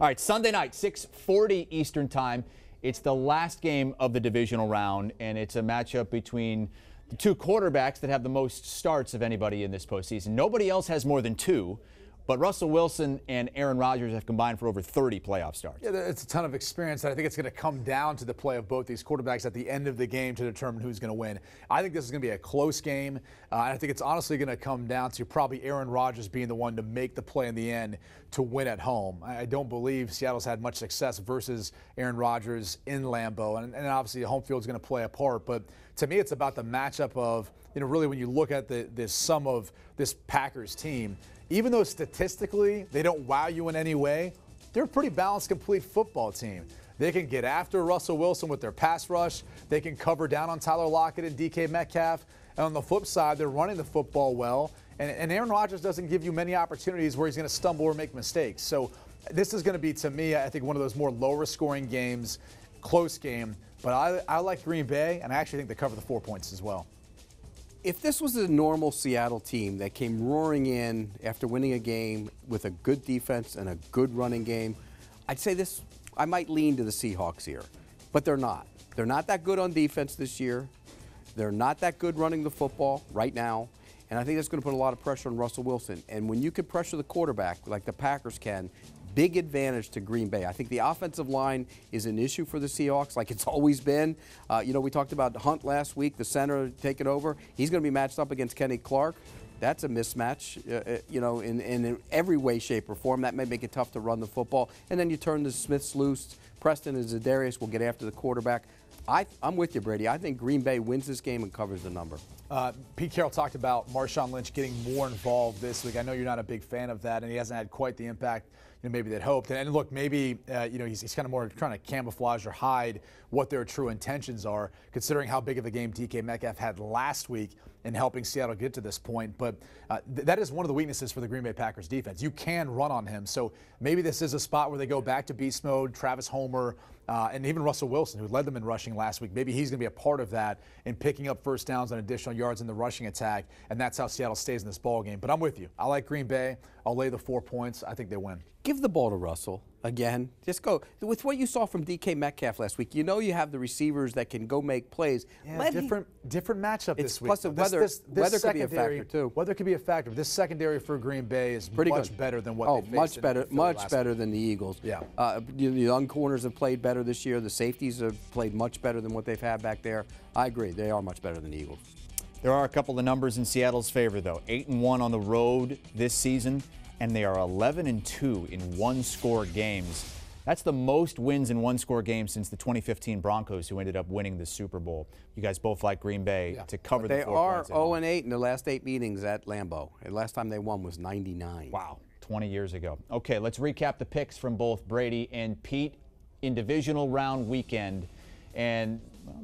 All right, Sunday night, 6:40 Eastern Time. It's the last game of the divisional round, and it's a matchup between the two quarterbacks that have the most starts of anybody in this postseason. Nobody else has more than two, but Russell Wilson and Aaron Rodgers have combined for over 30 playoff starts. Yeah, it's a ton of experience, and I think it's going to come down to the play of both these quarterbacks at the end of the game to determine who's going to win. I think this is going to be a close game, and I think it's honestly going to come down to probably Aaron Rodgers being the one to make the play in the end to win at home. I don't believe Seattle's had much success versus Aaron Rodgers in Lambeau, and obviously home field is going to play a part, but to me it's about the matchup of, really when you look at the sum of this Packers team, even though statistically they don't wow you in any way, they're a pretty balanced, complete football team. They can get after Russell Wilson with their pass rush. They can cover down on Tyler Lockett and DK Metcalf. And on the flip side, they're running the football well. And Aaron Rodgers doesn't give you many opportunities where he's going to stumble or make mistakes. So this is going to be, to me, I think one of those more lower scoring games, close game. But I like Green Bay, and I actually think they cover the 4 points as well. If this was a normal Seattle team that came roaring in after winning a game with a good defense and a good running game, I'd say this, I might lean to the Seahawks here. But they're not. They're not that good on defense this year. They're not that good running the football right now. And I think that's going to put a lot of pressure on Russell Wilson. And when you can pressure the quarterback like the Packers can, big advantage to Green Bay. I think the offensive line is an issue for the Seahawks, like it's always been. We talked about Hunt last week, the center taking over. He's going to be matched up against Kenny Clark. That's a mismatch, in every way, shape, or form. That may make it tough to run the football. And then you turn the Smiths loose. Preston and Zadarius will get after the quarterback. I'm with you, Brady. I think Green Bay wins this game and covers the number. Pete Carroll talked about Marshawn Lynch getting more involved this week. I know you're not a big fan of that, and he hasn't had quite the impact maybe they'd hoped. And look, maybe he's kind of more trying to camouflage or hide what their true intentions are, considering how big of a game DK Metcalf had last week in helping Seattle get to this point. But that is one of the weaknesses for the Green Bay Packers defense. You can run on him. So maybe this is a spot where they go back to beast mode. Travis Homer and even Russell Wilson, who led them in rushing last week, maybe he's going to be a part of that in picking up first downs and additional yards in the rushing attack. And that's how Seattle stays in this ball game. But I'm with you. I like Green Bay. I'll lay the 4 points. I think they win. Give the ball to Russell again. Just go. With what you saw from DK Metcalf last week, you have the receivers that can go make plays. Yeah, different matchup this week. Plus the weather could be a factor too. Weather could be a factor. This secondary for Green Bay is pretty much good. Better than what they faced. Much better than the Eagles. Yeah. The young corners have played better this year. The safeties have played much better than what they've had back there. I agree. They are much better than the Eagles. There are a couple of numbers in Seattle's favor, though. 8-1 on the road this season, and they are 11-2 in one-score games. That's the most wins in one-score games since the 2015 Broncos, who ended up winning the Super Bowl. You guys both like Green Bay to cover the 4 points. They are 0-8 in the last 8 meetings at Lambeau. The last time they won was '99. Wow, 20 years ago. Okay, let's recap the picks from both Brady and Pete in divisional round weekend. And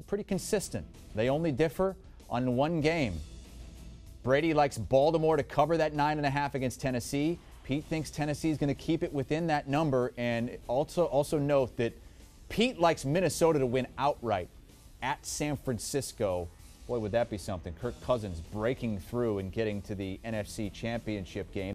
pretty consistent. They only differ on one game. Brady likes Baltimore to cover that 9.5 against Tennessee. Pete thinks Tennessee is going to keep it within that number. And also note that Pete likes Minnesota to win outright at San Francisco. Boy, would that be something. Kirk Cousins breaking through and getting to the NFC Championship game.